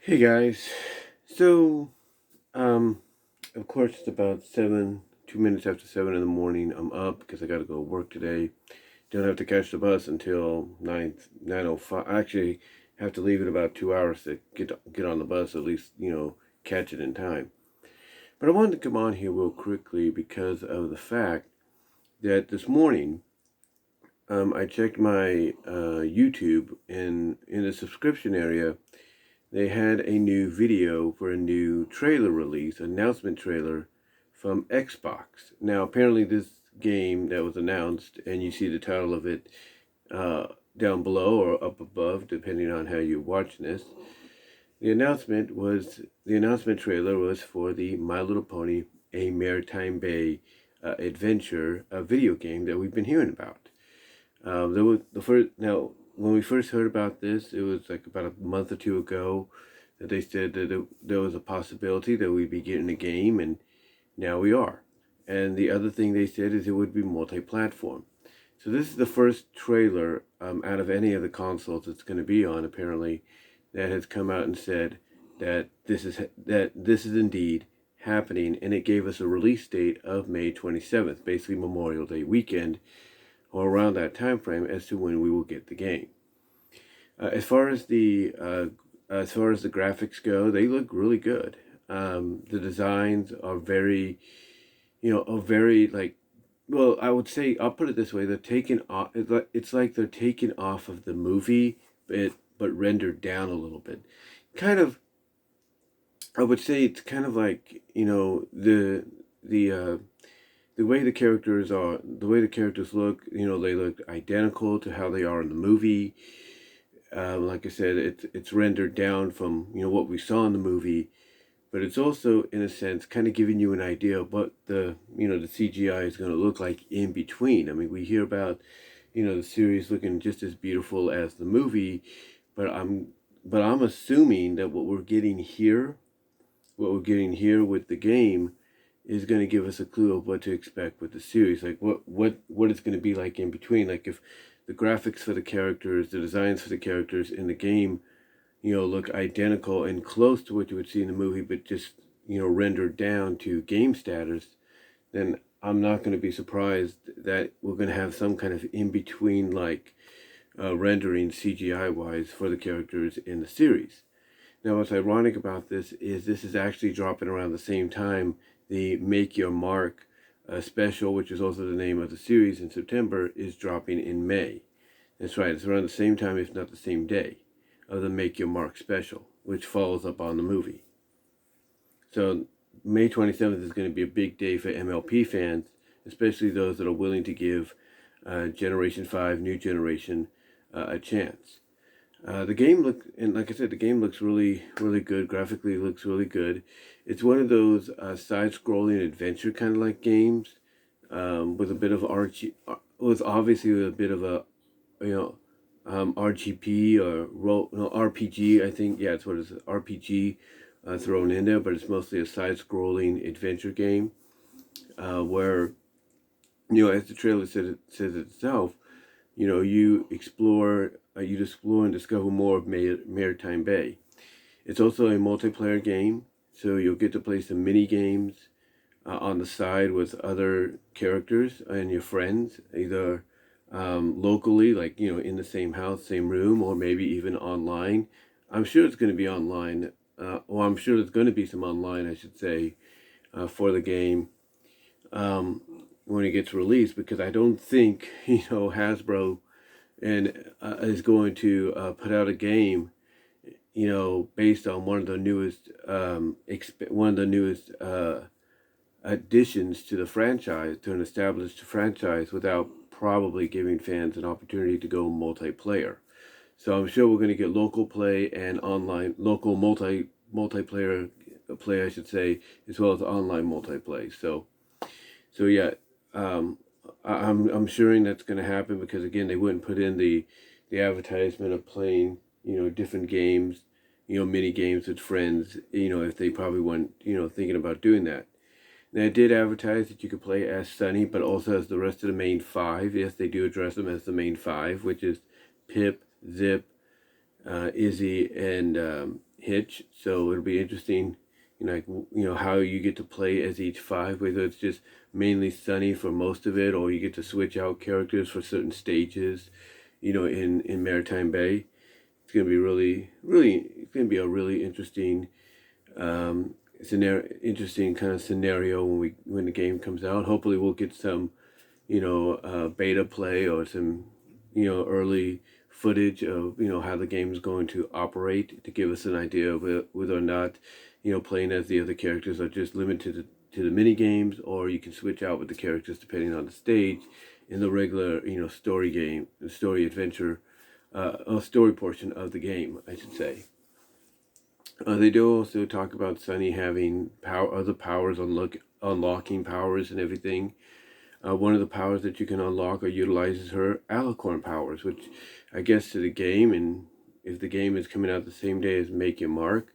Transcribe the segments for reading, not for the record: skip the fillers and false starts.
Hey guys. So, um, of course it's about 2 minutes after 7 in the morning. I'm up because I gotta go to work today. Don't have to catch the bus until 9:05. I actually have to leave in about 2 hours to get on the bus, at least, catch it in time. But I wanted to come on here real quickly because of the fact that this morning, I checked my YouTube, and in the subscription area they had a new video for a new trailer release, announcement trailer from Xbox. Now, apparently, this game that was announced, and you see the title of it down below or up above, depending on how you're watching this. The announcement trailer was for the My Little Pony, a Maritime Bay Adventure video game that we've been hearing about. There was the first now when we first heard about this, it was like about a month or two ago that they said that there was a possibility that we'd be getting a game, and now we are. And the other thing they said is it would be multi-platform. So this is the first trailer out of any of the consoles it's going to be on, apparently, that has come out and said that this is indeed happening, and it gave us a release date of May 27th, basically Memorial Day weekend, or around that time frame, as to when we will get the game. As far as the graphics go, they look really good. The designs are very, are very like, well, I would say, I'll put it this way: they're taken off. It's like they're taken off of the movie, but rendered down a little bit. Kind of, I would say it's kind of like the the way the characters look. They look identical to how they are in the movie. Like I said, it's rendered down from what we saw in the movie, but it's also in a sense kind of giving you an idea of what the CGI is going to look like in between. I mean, we hear about the series looking just as beautiful as the movie, but I'm assuming that what we're getting here with the game is going to give us a clue of what to expect with the series, like what it's going to be like in between. Like if the graphics for the characters, the designs for the characters in the game, look identical and close to what you would see in the movie, but just rendered down to game status, then I'm not going to be surprised that we're going to have some kind of in between, like rendering CGI wise for the characters in the series. Now, what's ironic about this is actually dropping around the same time the Make Your Mark special, which is also the name of the series in September, is dropping in May. That's right, it's around the same time, if not the same day, of the Make Your Mark special, which follows up on the movie. So May 27th is going to be a big day for MLP fans, especially those that are willing to give Generation 5, New Generation, a chance. The game like I said, the game looks really, really good. Graphically, it looks really good. It's one of those side-scrolling adventure kind of like games, with a bit of with obviously a bit of a, RGP or RPG. I think, yeah, it's what it is, RPG thrown in there, but it's mostly a side-scrolling adventure game, where as the trailer says itself, you'd explore and discover more of Maritime Bay. It's also a multiplayer game, so you'll get to play some mini games on the side with other characters and your friends, either locally, like in the same house, same room, or maybe even online. I'm sure it's going to be online, or I'm sure there's going to be some online, I should say, for the game. When it gets released, because I don't think Hasbro and is going to put out a game based on one of the newest additions to the franchise, to an established franchise, without probably giving fans an opportunity to go multiplayer. So I'm sure we're going to get local play and local multiplayer play, I should say, as well as online multiplayer. So yeah, I'm sure that's going to happen, because again, they wouldn't put in the advertisement of playing different games, mini games with friends, if they probably weren't thinking about doing that. Now, I did advertise that you could play as Sunny, but also as the rest of the main five. Yes, they do address them as the main five, which is Pip, Zip, Izzy, and hitch. So it'll be interesting, like how you get to play as each five, whether it's just mainly Sunny for most of it, or you get to switch out characters for certain stages, in Maritime Bay. It's gonna be it's gonna be a really interesting interesting kind of scenario when the game comes out. Hopefully, we'll get some beta play or some early footage of how the game is going to operate to give us an idea of whether or not playing as the other characters are just limited to the mini games, or you can switch out with the characters depending on the stage in the regular story game, the story adventure, story portion of the game, I should say. They do also talk about Sunny having other powers, unlocking powers and everything. One of the powers that you can unlock or utilizes her Alicorn Powers, which I guess to the game, and if the game is coming out the same day as Make Your Mark,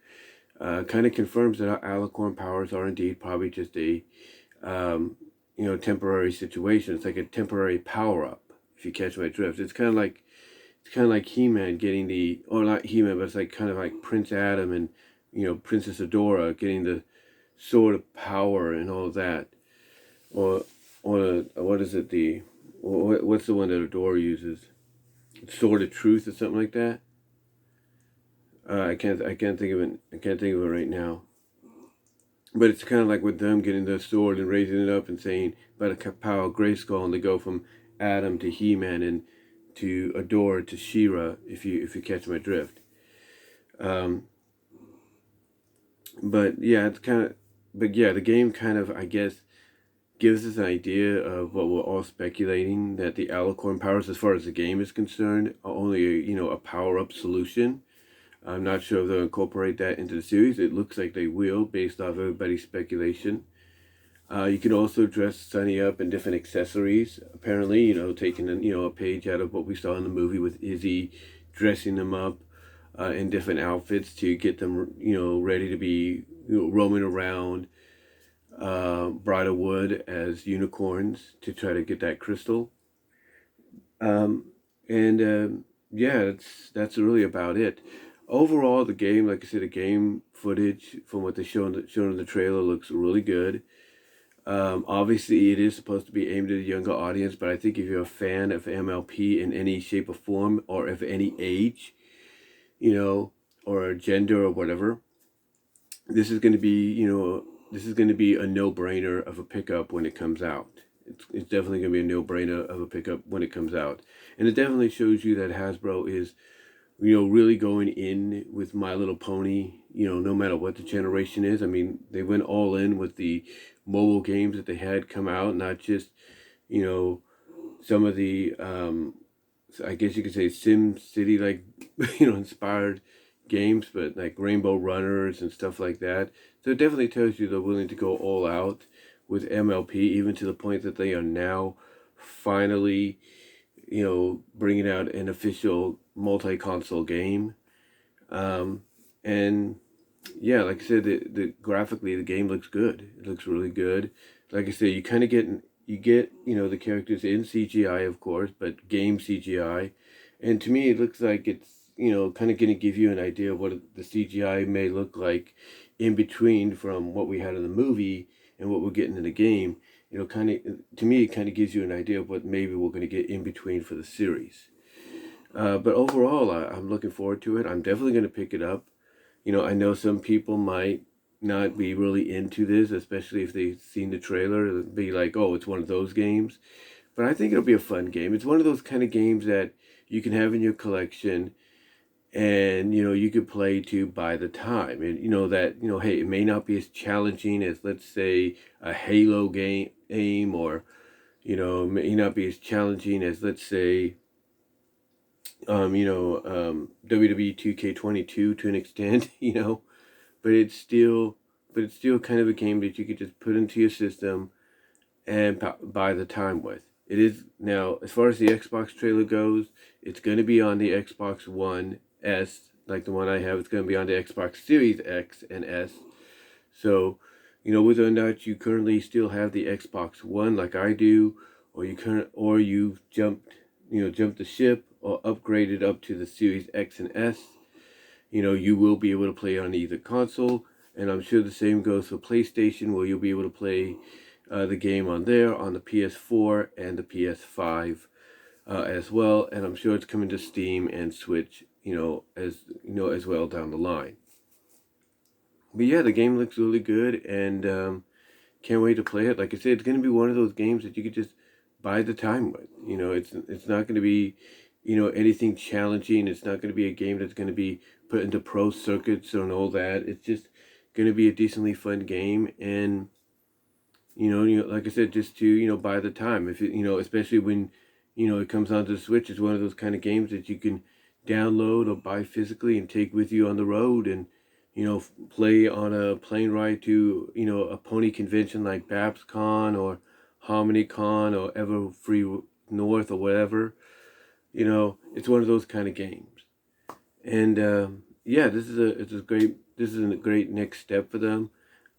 kind of confirms that Alicorn Powers are indeed probably just a temporary situation. It's like a temporary power up, if you catch my drift. It's kind of like He-Man getting or not He-Man, but it's like kind of like Prince Adam and Princess Adora getting the sword of power and all of that, or what is it, what's the one that Adora uses? Sword of Truth or something like that. I can't think of it. I can't think of it right now. But it's kind of like with them getting the sword and raising it up and saying, "By the power of Grayskull," and they go from Adam to He-Man and to Adora to She-Ra. If you catch my drift. But yeah, the game kind of, I guess, gives us an idea of what we're all speculating, that the Alicorn Powers, as far as the game is concerned, are only a power-up solution. I'm not sure if they'll incorporate that into the series. It looks like they will, based off everybody's speculation. You can also dress Sunny up in different accessories. Apparently, taking a page out of what we saw in the movie with Izzy, dressing them up in different outfits to get them, ready to be roaming around Bridalwood as unicorns to try to get that crystal. Yeah, that's really about it. Overall, the game, like I said, the game footage from what they shown in the trailer looks really good. Obviously, it is supposed to be aimed at a younger audience, but I think if you're a fan of MLP in any shape or form, or of any age, or gender or whatever, this is going to be, a no-brainer of a pickup when it comes out. It's definitely going to be a no-brainer of a pickup when it comes out. And it definitely shows you that Hasbro is, really going in with My Little Pony, no matter what the generation is. I mean, they went all in with the mobile games that they had come out, not just, some of the, I guess you could say Sim City, like, inspired games, but like Rainbow Runners and stuff like that. So it definitely tells you they're willing to go all out with MLP, even to the point that they are now finally, bringing out an official multi-console game. And yeah, like I said, graphically the game looks good. It looks really good. Like I said, you kind of get the characters in CGI, of course, but game CGI. And to me, it looks like it's kind of going to give you an idea of what the CGI may look like in between from what we had in the movie and what we're getting in the game. Kind of, to me, it kind of gives you an idea of what maybe we're going to get in between for the series. But overall, I'm looking forward to it. I'm definitely going to pick it up. I know some people might not be really into this, especially if they've seen the trailer. It'll be like, oh, it's one of those games. But I think it'll be a fun game. It's one of those kind of games that you can have in your collection, and you could play to by the time. And hey, it may not be as challenging as, let's say, a Halo game, or it may not be as challenging as, let's say, WWE 2K22 to an extent, but it's still kind of a game that you could just put into your system and buy the time with. It is now, as far as the Xbox trailer goes, it's going to be on the Xbox One S, like the one I have. It's going to be on the Xbox Series X and S. So, whether or not you currently still have the Xbox One like I do, or you've jumped the ship or upgraded up to the Series X and S, you will be able to play on either console, and I'm sure the same goes for PlayStation, where you'll be able to play the game on there, on the PS4 and the PS5 as well, and I'm sure it's coming to Steam and Switch, as well down the line. But yeah, the game looks really good, and can't wait to play it. Like I said, it's going to be one of those games that you could just buy the time with. It's not going to be, anything challenging. It's not going to be a game that's going to be put into pro circuits and all that. It's just going to be a decently fun game, and like I said, just to buy the time. If especially when it comes onto the Switch, it's one of those kind of games that you can download or buy physically and take with you on the road, and play on a plane ride to, a pony convention like BabsCon or HarmonyCon or Ever Free North or whatever. It's one of those kind of games. And yeah, this is a great next step for them.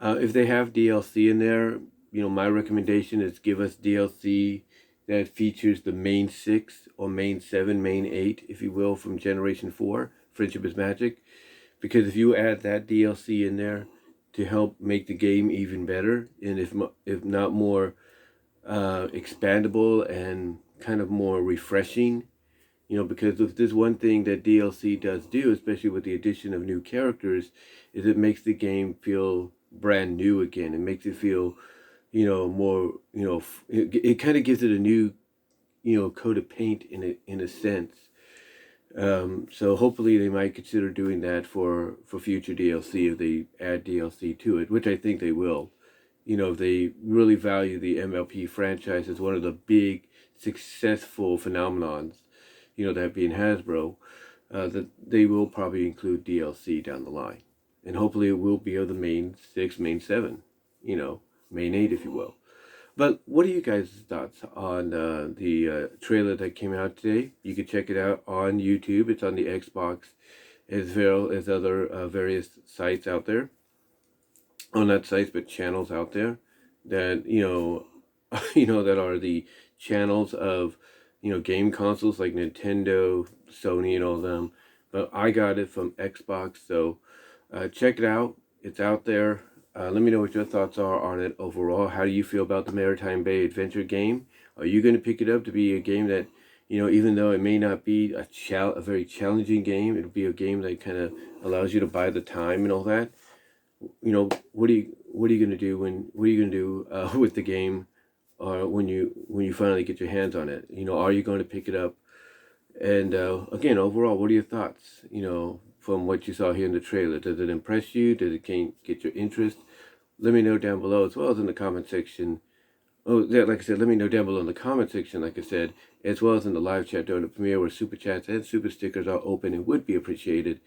If they have DLC in there, my recommendation is give us DLC that features the main 6 or main 7, main 8, if you will, from Generation 4, Friendship is Magic. Because if you add that DLC in there to help make the game even better, and if not more expandable and kind of more refreshing, because if there's one thing that DLC does do, especially with the addition of new characters, is it makes the game feel brand new again. It makes it feel, more, it kind of gives it a new, coat of paint in a sense. So hopefully they might consider doing that for future DLC if they add DLC to it, which I think they will. If they really value the MLP franchise as one of the big successful phenomenons, that being Hasbro, that they will probably include DLC down the line. And hopefully it will be of the main 6, main 7, main 8, if you will. But what are you guys' thoughts on the trailer that came out today? You can check it out on YouTube. It's on the Xbox as well as other various sites out there. Well, not sites, but channels out there that, that are the channels of, game consoles like Nintendo, Sony, and all of them. But I got it from Xbox, so check it out. It's out there. Let me know what your thoughts are on it overall. How do you feel about the Maretime Bay Adventure game? Are you going to pick it up to be a game that, even though it may not be a very challenging game, it'll be a game that kind of allows you to buy the time and all that? What are you going to do with the game when you finally get your hands on it? Are you going to pick it up? And again, overall, what are your thoughts? From what you saw here in the trailer, does it impress you? Did it get your interest? Let me know down below, as well as in the comment section. Oh, yeah, like I said, let me know down below in the comment section, like I said, as well as in the live chat during the premiere, where super chats and super stickers are open and would be appreciated.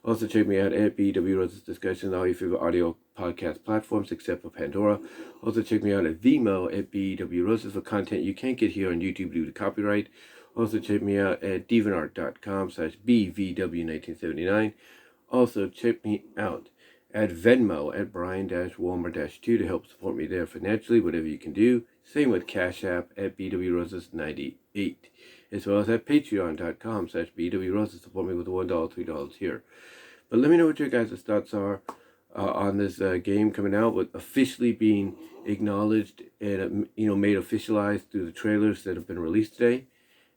Also, check me out at BW Roses Discussion on all your favorite audio podcast platforms except for Pandora. Also, check me out at VENMO at BW Roses for content you can't get here on YouTube due to copyright. Also, check me out at deviantart.com/BVW1979. Also, check me out at Venmo at Brian-Walmer-2 to help support me there financially, whatever you can do. Same with Cash App at BWRoses98. As well as at Patreon.com/BWRoses. Support me with $1, $3 here. But let me know what your guys' thoughts are on this game coming out, with officially being acknowledged and made officialized through the trailers that have been released today.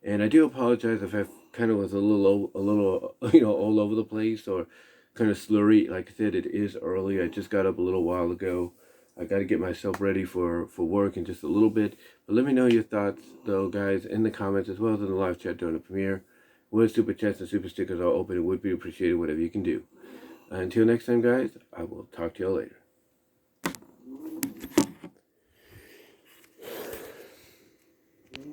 And I do apologize if I kind of was a little all over the place or kind of slurry. Like I said, it is early. I just got up a little while ago. I got to get myself ready for work in just a little bit. But let me know your thoughts, though, guys, in the comments, as well as in the live chat during the premiere. With super chats and super stickers are open, it would be appreciated, whatever you can do. Until next time, guys, I will talk to you all later.